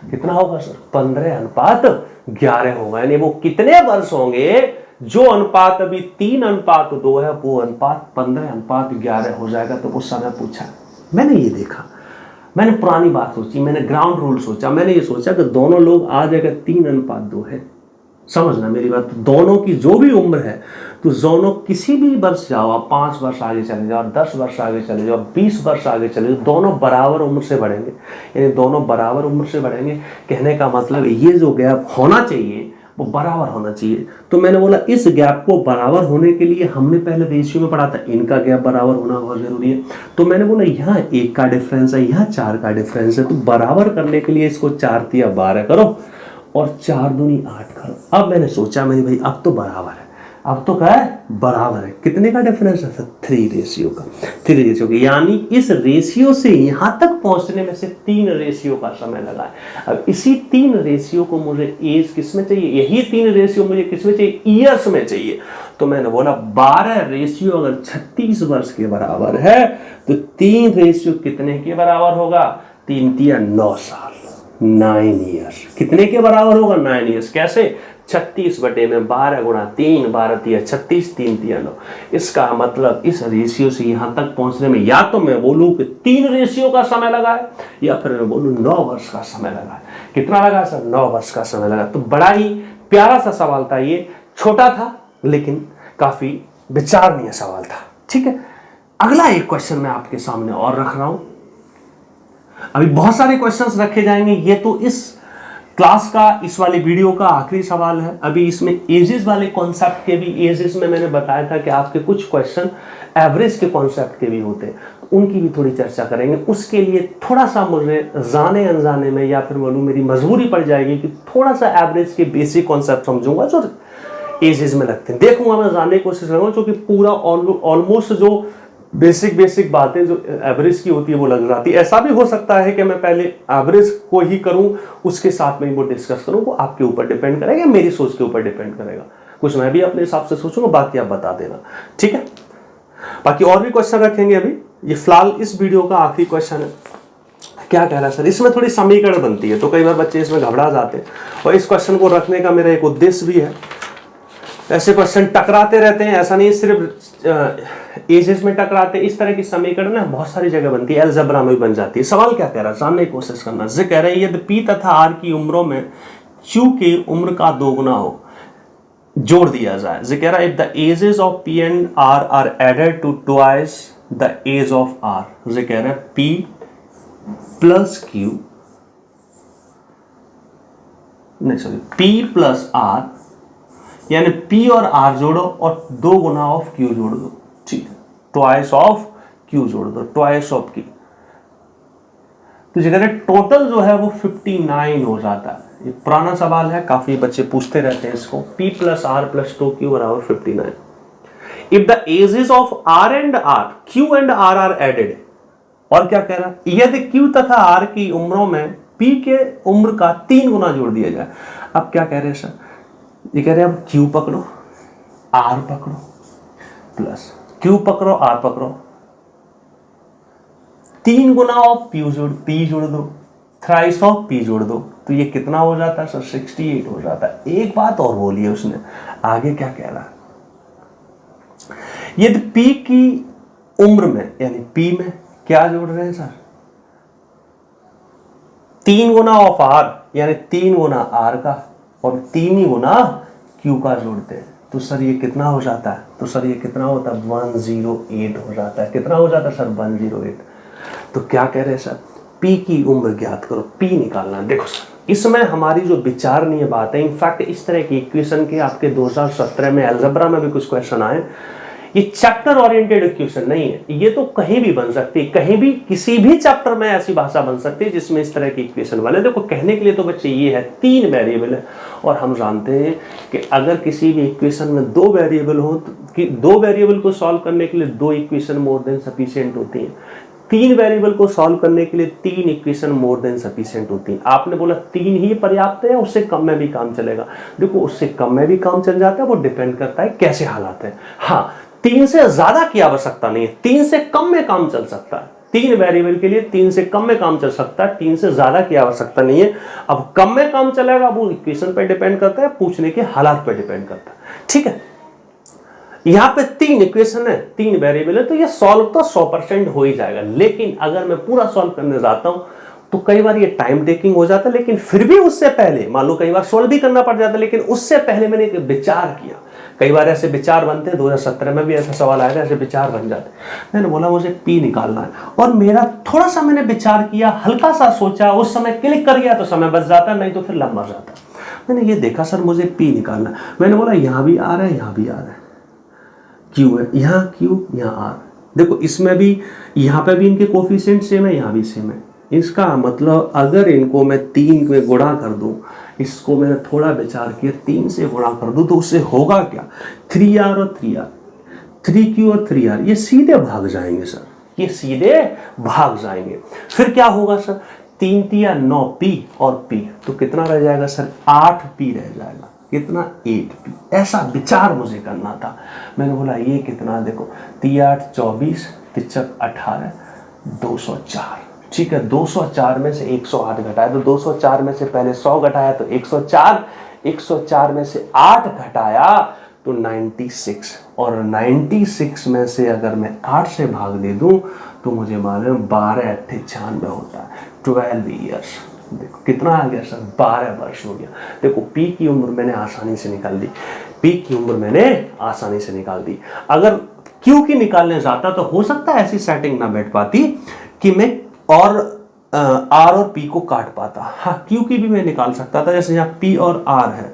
कितना होगा सर, 15:11 होगा। यानी वो कितने वर्ष होंगे, जो अनुपात अभी 3:2 है वो अनुपात 15:11 हो जाएगा। तो उस समय पूछा, मैंने ये देखा, मैंने पुरानी बात सोची, मैंने ग्राउंड रूल सोचा, मैंने ये सोचा कि दोनों लोग आज अगर 3:2 है, समझना मेरी बात, दोनों की जो भी उम्र है, तो दोनों किसी भी वर्ष जाओ, आप 5 वर्ष आगे चले जाओ, 10 वर्ष आगे चले जाओ, 20 वर्ष आगे चले जाओ, दोनों बराबर उम्र से बढ़ेंगे। यानी दोनों बराबर उम्र से बढ़ेंगे, कहने का मतलब ये जो गैप होना चाहिए वो बराबर होना चाहिए। तो मैंने बोला इस गैप को बराबर होने के लिए हमने पहले रेशियो में पढ़ा था, इनका गैप बराबर होना बहुत जरूरी है। तो मैंने बोला यहाँ 1 का डिफरेंस है, यहाँ 4 का डिफरेंस है, तो बराबर करने के लिए इसको 4 तिया 12 करो और 4 दूनी 8 करो। अब मैंने सोचा, मैंने भाई अब तो बराबर है, अब तो क्या है, बराबर है। कितने का डिफरेंस है, 3 रेशियो का, 3 रेशियो का। यानी इस रेशियो से यहां तक पहुंचने में से 3 रेशियो का समय लगा है। अब इसी 3 रेशियो को मुझे एज किसमें चाहिए, यही 3 रेशियो मुझे किसमें चाहिए, ईयर्स में चाहिए। तो मैंने बोला 12 रेशियो अगर 36 वर्ष के बराबर है तो 3 रेशियो कितने के बराबर होगा, 3 तिया 9 साल, 9 ईयर्स। कितने के बराबर होगा, 9 ईयर्स। कैसे, 36/12 गुणा 3, 12 तिया 36, 3 तिया 9। इसका मतलब इस रेशियो से यहां तक पहुंचने में या तो मैं बोलूं कि 3 रेशियो का समय लगा है, या फिर मैं बोलूं 9 वर्ष का समय लगा है। कितना लगा सर, 9 वर्ष का समय लगा। तो बड़ा ही प्यारा सा सवाल था ये, छोटा था लेकिन काफी विचारणीय सवाल था। ठीक है, अगला एक क्वेश्चन मैं आपके सामने और रख रहा हूं। अभी बहुत सारे क्वेश्चंस रखे जाएंगे, ये तो इस क्लास का, इस वाले वीडियो का आखिरी सवाल है। अभी इसमें एजेस वाले कॉन्सेप्ट के भी, एजेस में मैंने बताया था कि आपके कुछ क्वेश्चन एवरेज के कॉन्सेप्ट के भी होते हैं, तो उनकी भी थोड़ी चर्चा करेंगे। उसके लिए थोड़ा सा मुझे जाने अनजाने में, या फिर बोलूँ मेरी मजबूरी पड़ जाएगी कि थोड़ा सा एवरेज के बेसिक कॉन्सेप्ट समझूंगा जो एजेस में लगते हैं, देखूंगा मैं जानने की कोशिश करूंगा, क्योंकि पूरा ऑलमोस्ट जो बेसिक बातें जो एवरेज की होती है वो लग जाती है। ऐसा भी हो सकता है कि मैं पहले एवरेज को ही करूं, उसके साथ में वो डिस्कस करूं, वो आपके ऊपर डिपेंड करेगा, मेरी सोच के ऊपर डिपेंड करेगा। कुछ मैं भी अपने हिसाब से सोचूंगा, बाकी आप बता देना, ठीक है। बाकी और भी क्वेश्चन रखेंगे। अभी ये फिलहाल इस वीडियो का आखिरी क्वेश्चन है। क्या कह रहा है सर, इसमें थोड़ी समीकरण बनती है, तो कई बार बच्चे इसमें घबरा जाते हैं, और इस क्वेश्चन को रखने का मेरा एक उद्देश्य भी है। ऐसे क्वेश्चन टकराते रहते हैं, ऐसा नहीं सिर्फ एजेस में टकराते, इस तरह की समीकरण ना बहुत सारी जगह बनती है, अलजेब्रा में भी बन जाती है। सवाल क्या कह रहा है, जानने की कोशिश करना। जिसे कह रहे हैं यदि पी तथा आर की उम्रों में क्यू की उम्र का 2 गुना हो, जोड़ दिया जाए। जिसे कह रहा है if the ages of P and R are added to twice the age of R. जिसे कह रहा है पी प्लस क्यू, नहीं सॉरी, पी प्लस आर, यानी P और R जोड़ो और 2 गुना ऑफ Q जोड़ दो, ठीक है, ट्वाइस ऑफ Q जोड़ दो, ट्वाइस ऑफ Q। तो जगह टोटल जो है वो 59 हो जाता है। ये पुराना सवाल है, काफी बच्चे पूछते रहते हैं इसको। P plus are plus 2Q बराबर 59। If the ages of R and R, Q and R are added, और क्या कह रहा है, यदि Q तथा R की उम्रों में P के उम्र का 3 गुना जोड़ दिया जाए। अब क्या कह रहे हैं सर, ये कह रहे हैं अब Q पकड़ो, R पकड़ो, प्लस Q पकड़ो, R पकड़ो, 3 गुना ऑफ P जोड़ दो, थ्राइस ऑफ P जोड़ दो, तो ये कितना हो जाता है सर, 68 हो जाता है। एक बात और बोली है उसने, आगे क्या कह रहा है, यदि P की उम्र में, यानी P में क्या जोड़ रहे हैं सर, 3 गुना ऑफ R, यानी 3 गुना R का और 3 गुना Q का जोड़ते हैं, तो सर ये कितना हो जाता है, तो सर ये कितना होता है, 108 हो जाता है। कितना हो जाता है सर, 108। तो क्या कह रहे हैं सर, पी की उम्र ज्ञात करो, पी निकालना है। देखो सर, इसमें हमारी जो विचारणीय बात है, इनफैक्ट इस तरह की इक्वेशन के आपके 2017 में अलजेब्रा में भी कुछ क्वेश्चन आए। ये चैप्टर ओरिएंटेड इक्वेशन नहीं है, ये तो कहीं भी बन सकती है, कहीं भी किसी भी चैप्टर में ऐसी भाषा बन सकती है जिसमें इस तरह की इक्वेशन बने। देखो कहने के लिए तो बच्चे ये है 3 वेरिएबल है, और हम जानते हैं कि अगर किसी भी इक्वेशन में 2 वेरिएबल हो तो कि 2 वेरिएबल को सॉल्व करने के लिए 2 इक्वेशन मोर देन सफिशिएंट होती हैं। 3 वेरिएबल को सॉल्व करने के लिए 3 इक्वेशन मोर देन सफिशिएंट होती हैं। आपने बोला 3 ही पर्याप्त है, उससे कम में भी काम चलेगा। देखो उससे कम में भी काम चल जाता है, वो डिपेंड करता है कैसे हालात है। हाँ, 3 से ज्यादा की आवश्यकता नहीं है, 3 से कम में काम चल सकता है। 3 वेरिएबल के लिए 3 से कम में काम चल सकता है, 3 से ज्यादा की आवश्यकता नहीं है। अब कम में काम चलेगा वो इक्वेशन पे डिपेंड करता है, पूछने के हालात पे डिपेंड करता है। ठीक है, यहां पे 3 इक्वेशन है, 3 वेरिएबल है, तो ये सॉल्व तो 100% हो ही जाएगा। लेकिन अगर मैं पूरा सॉल्व करने जाता हूं तो कई बार ये टाइम टेकिंग हो जाता है, लेकिन फिर भी उससे पहले मान लो कई बार सॉल्व भी करना पड़ जाता है, लेकिन उससे पहले मैंने एक विचार किया। कई बार ऐसे विचार बनते हैं, 2017 में भी ऐसा सवाल आया था, ऐसे विचार बन जाते। मैंने बोला मुझे पी निकालना है, और मेरा थोड़ा सा मैंने विचार किया, हल्का सा सोचा, उस समय क्लिक कर गया तो समय बच जाता, नहीं तो फिर लंबा जाता। मैंने ये देखा सर मुझे पी निकालना है, मैंने बोला यहां भी आ रहा है, यहां भी आ रहा है, क्यू है, यहाँ क्यू, यहाँ आर। देखो इसमें भी, यहाँ पे भी इनके कोफिशिएंट सेम है, यहाँ भी सेम है। इसका मतलब अगर इनको मैं 3 में गुणा कर दूं, इसको मैंने थोड़ा विचार किया, 3 से गुणा कर दूं तो उससे होगा क्या, 3r और 3r, 3q और 3r, ये सीधे भाग जाएंगे सर, ये सीधे भाग जाएंगे। फिर क्या होगा सर, 3 तिया 9p और p, तो कितना रह जाएगा सर, 8p रह जाएगा। कितना, 8p। ऐसा विचार मुझे करना था। मैंने बोला ये कितना, देखो 3 8 24, 3 18, 204। ठीक है, 204 में से 108 घटाया तो 204 में से पहले 100 घटाया तो 104, 104 में से 8 घटाया तो 96, और 96 में से अगर मैं 8 से भाग दे दूं तो मुझे मालूम 12 8 96 होता है, 12 ईयर्स। देखो कितना आ गया सर, 12 वर्ष हो गया। देखो पी की उम्र मैंने आसानी से निकाल दी, पी की उम्र मैंने आसानी से निकाल दी। अगर क्यू की निकालने जाता तो हो सकता है ऐसी सेटिंग ना बैठ पाती कि मैं और आर और पी को काट पाता। हाँ, क्यू की भी मैं निकाल सकता था, जैसे यहाँ पी और आर है,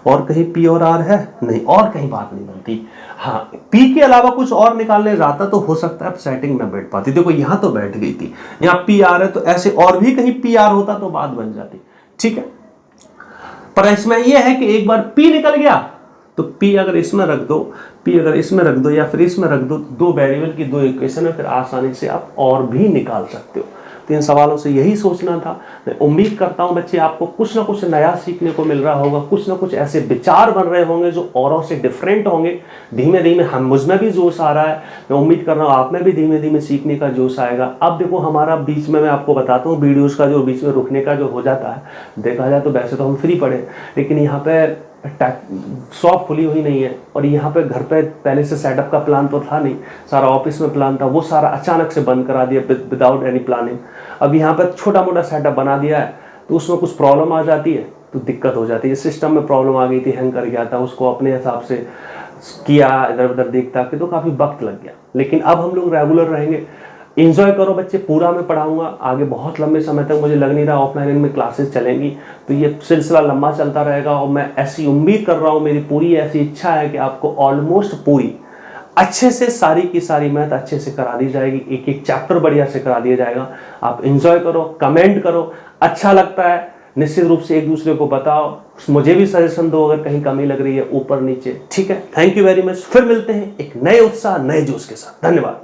और कहीं पी और आर है नहीं, और कहीं बात नहीं बनती। हाँ, पी के अलावा कुछ और निकालने जाता तो हो सकता है सेटिंग में बैठ पाती। देखो यहाँ तो बैठ गई थी, यहाँ पी आर है, तो ऐसे और भी कहीं पी आर होता तो बात बन जाती। ठीक है, पर इसमें यह है कि एक बार पी निकल गया तो पी अगर इसमें रख दो, पी अगर इसमें रख दो या फिर इसमें रख दो, 2 वेरिएबल की 2 इक्वेशन है, फिर आसानी से आप और भी निकाल सकते हो। तो इन सवालों से यही सोचना था। मैं उम्मीद करता हूं बच्चे आपको कुछ ना कुछ नया सीखने को मिल रहा होगा, कुछ ना कुछ ऐसे विचार बन रहे होंगे जो औरों से डिफरेंट होंगे। धीमे धीमे हम मुझ में भी जोश आ रहा है, मैं उम्मीद कर रहा हूँ आप में भी धीमे धीमे सीखने का जोश आएगा। अब देखो हमारा बीच में, मैं आपको बताता हूँ, वीडियोज़ का जो बीच में रुकने का जो हो जाता है, देखा जाए तो वैसे तो हम फ्री पड़े, लेकिन यहाँ पे शॉप खुली हुई नहीं है, और यहाँ पे घर पे पहले से सेटअप का प्लान तो था नहीं, सारा ऑफिस में प्लान था, वो सारा अचानक से बंद करा दिया विदाउट एनी प्लानिंग। अब यहाँ पे छोटा मोटा सेटअप बना दिया है, तो उसमें कुछ प्रॉब्लम आ जाती है तो दिक्कत हो जाती है। सिस्टम में प्रॉब्लम आ गई थी, हैंग कर गया था, उसको अपने हिसाब से किया, इधर उधर देखता कि तो काफ़ी वक्त लग गया। लेकिन अब हम लोग रेगुलर रहेंगे। एंजॉय करो बच्चे, पूरा मैं पढ़ाऊंगा आगे, बहुत लंबे समय तक मुझे लग नहीं रहा ऑफलाइन इनमें क्लासेस चलेंगी, तो ये सिलसिला लंबा चलता रहेगा। और मैं ऐसी उम्मीद कर रहा हूँ, मेरी पूरी ऐसी इच्छा है कि आपको ऑलमोस्ट पूरी अच्छे से सारी की सारी मैथ अच्छे से करा दी जाएगी, एक एक चैप्टर बढ़िया से करा दिया जाएगा। आप एंजॉय करो, कमेंट करो, अच्छा लगता है निश्चित रूप से एक दूसरे को बताओ, मुझे भी सजेशन दो अगर कहीं कमी लग रही है ऊपर नीचे। ठीक है, थैंक यू वेरी मच। फिर मिलते हैं एक नए उत्साह नए जोश के साथ। धन्यवाद।